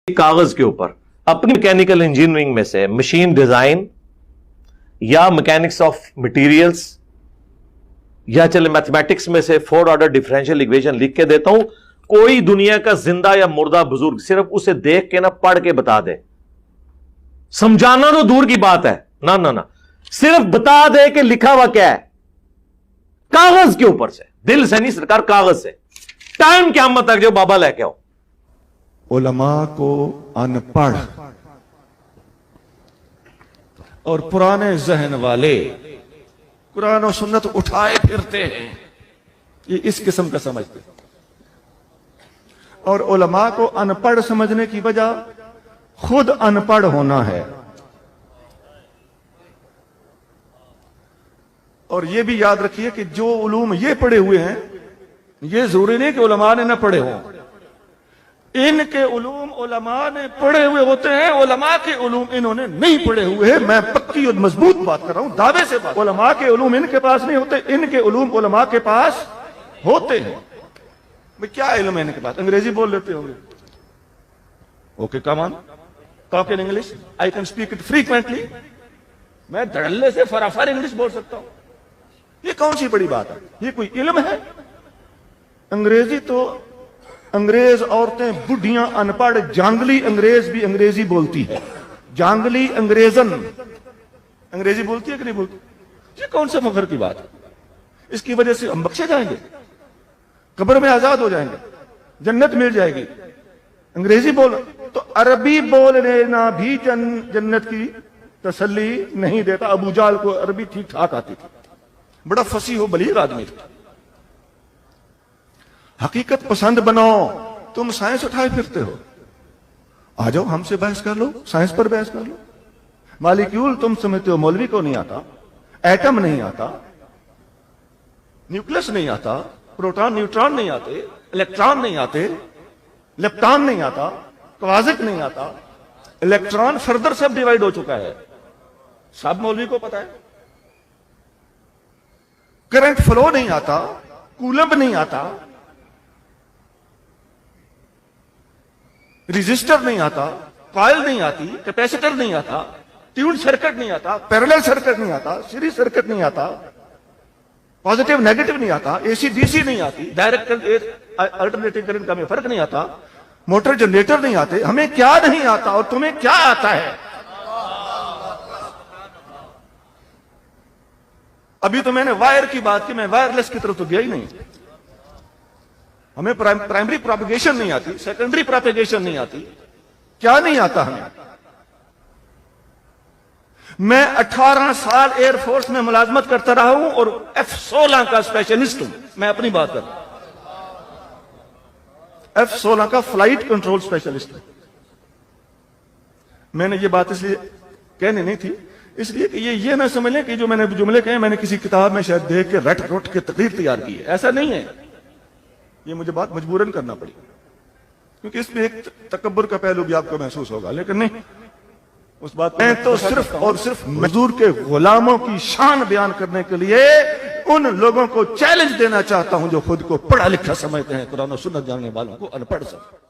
कागज के ऊपर अपनी मैकेनिकल इंजीनियरिंग में से मशीन डिजाइन या मैकेनिक्स ऑफ मटेरियल्स या चले मैथमेटिक्स में से फोर्थ ऑर्डर डिफरेंशियल इक्वेशन लिख के देता हूं, कोई दुनिया का जिंदा या मुर्दा बुजुर्ग सिर्फ उसे देख के ना पढ़ के बता दे, समझाना तो दूर की बात है, ना ना ना, सिर्फ बता दे कि लिखा हुआ क्या है कागज के ऊपर से, दिल से नहीं सरकार, कागज से। टाइम क़यामत तक जो बाबा लेके आओ। उलमा को अनपढ़ और पुराने जहन वाले कुरान और सुन्नत उठाए फिरते हैं, ये इस किस्म का समझते हैं। और उलमा को अनपढ़ समझने की वजह खुद अनपढ़ होना है। और ये भी याद रखिए कि जो उलूम ये पढ़े हुए हैं, ये जरूरी नहीं कि उलमा ने न पढ़े हों। इनके उलूम उलमा ने पढ़े हुए होते हैं, उलमा के उलूम इन्होंने नहीं पढ़े हुए हैं। मैं पक्की और मजबूत बात कर रहा हूं, दावे से बात। उलमा के उलूम इनके पास नहीं होते, इनके उलूम उलमा के पास होते हैं। भाई क्या इल्म है इनके पास? अंग्रेजी बोल लेते होंगे। Okay, come on, talk in English, I can speak it frequently. मैं धड़ल्ले से फराफर इंग्लिश बोल सकता हूं। ये कौन सी बड़ी बात है? ये कोई इल्म है? अंग्रेजी तो अंग्रेज औरतें, बुढ़ियां, अनपढ़ जांगली अंग्रेज भी अंग्रेजी बोलती है। जांगली अंग्रेजन अंग्रेजी बोलती है कि नहीं बोलती? ये कौन सा फख्र की बात है? इसकी वजह से हम बख्शे जाएंगे, कब्र में आजाद हो जाएंगे, जन्नत मिल जाएगी। अंग्रेजी बोल तो अरबी बोल लेना भी जन्नत की तसल्ली नहीं देता। अबू जाल को अरबी ठीक ठाक आती थी, बड़ा फसी हो बलीग आदमी था। हकीकत पसंद बनो। तुम साइंस उठाए फिरते हो, आ जाओ हमसे बहस कर लो, साइंस पर बहस कर लो। मालिक्यूल तुम समझते हो, मौलवी को नहीं आता। एटम नहीं आता, न्यूक्लियस नहीं आता, प्रोटॉन न्यूट्रॉन नहीं आते, इलेक्ट्रॉन नहीं आते, लेप्टॉन नहीं आता, क्वाजिट नहीं आता। इलेक्ट्रॉन फर्दर सब डिवाइड हो चुका है, सब मौलवी को पता है। करंट फ्लो नहीं आता, कूलम्ब नहीं आता, रजिस्टर नहीं आता, कॉइल नहीं आती, कैपेसिटर नहीं आता, ट्यून्ड सर्किट नहीं आता, पैरेलल सर्किट नहीं आता, सीरीज सर्किट नहीं आता, पॉजिटिव नेगेटिव नहीं आता, एसी डीसी नहीं आती, डायरेक्ट अल्टरनेटिंग करंट का हमें फर्क नहीं आता, मोटर जनरेटर नहीं आते। हमें क्या नहीं आता और तुम्हें क्या आता है? अभी तो मैंने वायर की बात की, मैं वायरलेस की तरफ तो गया ही नहीं। हमें प्राइमरी प्रोपेगेशन नहीं आती, सेकेंडरी प्रोपेगेशन नहीं आती। क्या नहीं आता हमें? मैं 18 साल एयरफोर्स में मुलाजमत करता रहा हूं और F-16 का स्पेशलिस्ट हूं। मैं अपनी बात कर रहा हूं, F-16 का फ्लाइट कंट्रोल स्पेशलिस्ट हूं। मैंने ये बात इसलिए कहनी नहीं थी, इसलिए कि ये ना समझ लें कि जो मैंने जुमले कहे मैंने किसी किताब में शायद देख के रट रोट के तकरीर तैयार की है। ऐसा नहीं है, ये मुझे बात मजबूरन करना पड़ी, क्योंकि इसमें एक तकब्बुर का पहलू भी आपको महसूस होगा। लेकिन नहीं, उस बात मैं तो सिर्फ और सिर्फ मजदूर के गुलामों की शान बयान करने के लिए उन लोगों को चैलेंज देना चाहता हूं जो खुद को पढ़ा लिखा समझते हैं, कुरान और सुन्नत जानने वालों को अनपढ़ समझते हैं।